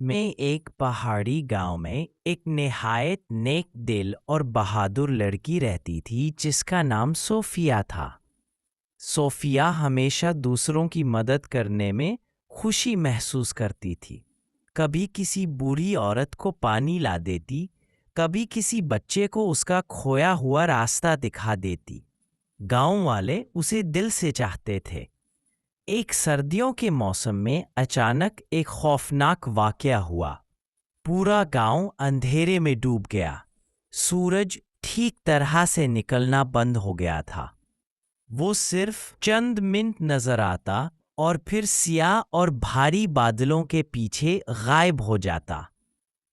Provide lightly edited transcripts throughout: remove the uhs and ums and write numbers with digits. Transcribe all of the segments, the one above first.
میں ایک پہاڑی گاؤں میں ایک نہایت نیک دل اور بہادر لڑکی رہتی تھی جس کا نام صوفیہ تھا۔ صوفیہ ہمیشہ دوسروں کی مدد کرنے میں خوشی محسوس کرتی تھی۔ کبھی کسی بوڑھی عورت کو پانی لا دیتی، کبھی کسی بچے کو اس کا کھویا ہوا راستہ دکھا دیتی۔ گاؤں والے اسے دل سے چاہتے تھے۔ ایک سردیوں کے موسم میں اچانک ایک خوفناک واقعہ ہوا۔ پورا گاؤں اندھیرے میں ڈوب گیا۔ سورج ٹھیک طرح سے نکلنا بند ہو گیا تھا۔ وہ صرف چند منٹ نظر آتا اور پھر سیاہ اور بھاری بادلوں کے پیچھے غائب ہو جاتا۔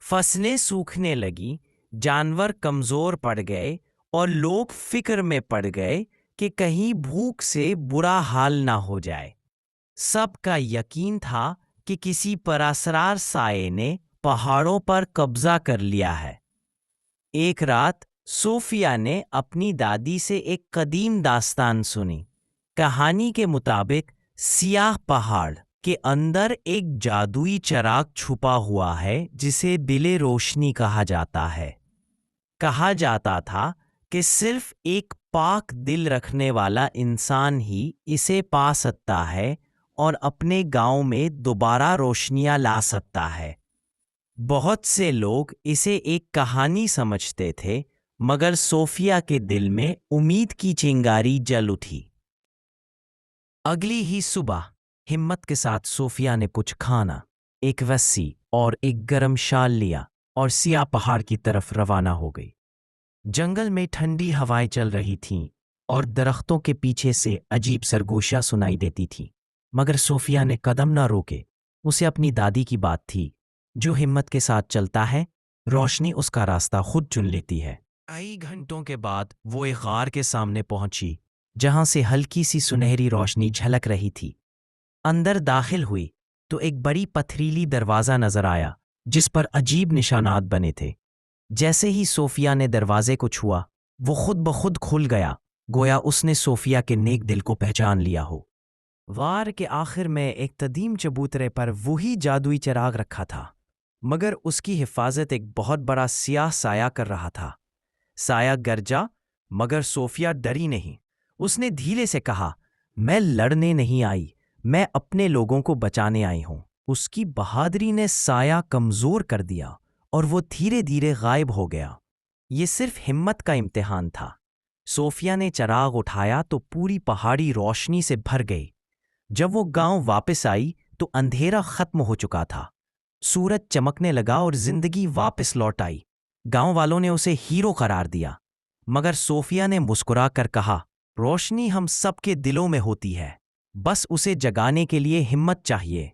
فصلیں سوکھنے لگیں، جانور کمزور پڑ گئے اور لوگ فکر میں پڑ گئے کہ کہیں بھوک سے برا حال نہ ہو جائے۔ سب کا یقین تھا کہ کسی پراسرار سائے نے پہاڑوں پر قبضہ کر لیا ہے۔ ایک رات صوفیہ نے اپنی دادی سے ایک قدیم داستان سنی۔ کہانی کے مطابق سیاہ پہاڑ کے اندر ایک جادوئی چراغ چھپا ہوا ہے جسے دل روشنی کہا جاتا ہے۔ کہا جاتا تھا کہ صرف ایک پاک دل رکھنے والا انسان ہی اسے پا سکتا ہے اور اپنے گاؤں میں دوبارہ روشنیاں لا سکتا ہے۔ بہت سے لوگ اسے ایک کہانی سمجھتے تھے، مگر صوفیہ کے دل میں امید کی چنگاری جل اٹھی۔ اگلی ہی صبح ہمت کے ساتھ صوفیہ نے کچھ کھانا، ایک رسی اور ایک گرم شال لیا اور سیاہ پہاڑ کی طرف روانہ ہو گئی۔ جنگل میں ٹھنڈی ہوائیں چل رہی تھیں اور درختوں کے پیچھے سے عجیب سرگوشیاں سنائی دیتی تھیں، مگر صوفیہ نے قدم نہ روکے۔ اسے اپنی دادی کی بات تھی، جو ہمت کے ساتھ چلتا ہے روشنی اس کا راستہ خود چن لیتی ہے۔ کئی گھنٹوں کے بعد وہ ایک غار کے سامنے پہنچی جہاں سے ہلکی سی سنہری روشنی جھلک رہی تھی۔ اندر داخل ہوئی تو ایک بڑی پتھریلی دروازہ نظر آیا جس پر عجیب نشانات بنے تھے۔ جیسے ہی صوفیہ نے دروازے کو چھوا وہ خود بخود کھل گیا، گویا اس نے صوفیہ کے نیک دل کو پہچان لیا ہو۔ غار کے آخر میں ایک قدیم چبوترے پر وہی جادوئی چراغ رکھا تھا، مگر اس کی حفاظت ایک بہت بڑا سیاہ سایہ کر رہا تھا۔ سایہ گرجا مگر صوفیہ ڈری نہیں۔ اس نے دھیرے سے کہا، میں لڑنے نہیں آئی، میں اپنے لوگوں کو بچانے آئی ہوں۔ اس کی بہادری نے سایہ کمزور کر دیا اور وہ دھیرے دھیرے غائب ہو گیا۔ یہ صرف ہمت کا امتحان تھا۔ صوفیہ نے چراغ اٹھایا تو پوری پہاڑی روشنی سے بھر گئی۔ جب وہ گاؤں واپس آئی تو اندھیرا ختم ہو چکا تھا۔ سورج چمکنے لگا اور زندگی واپس لوٹ آئی۔ گاؤں والوں نے اسے ہیرو قرار دیا، مگر صوفیہ نے مسکرا کر کہا، روشنی ہم سب کے دلوں میں ہوتی ہے، بس اسے جگانے کے لیے ہمت چاہیے۔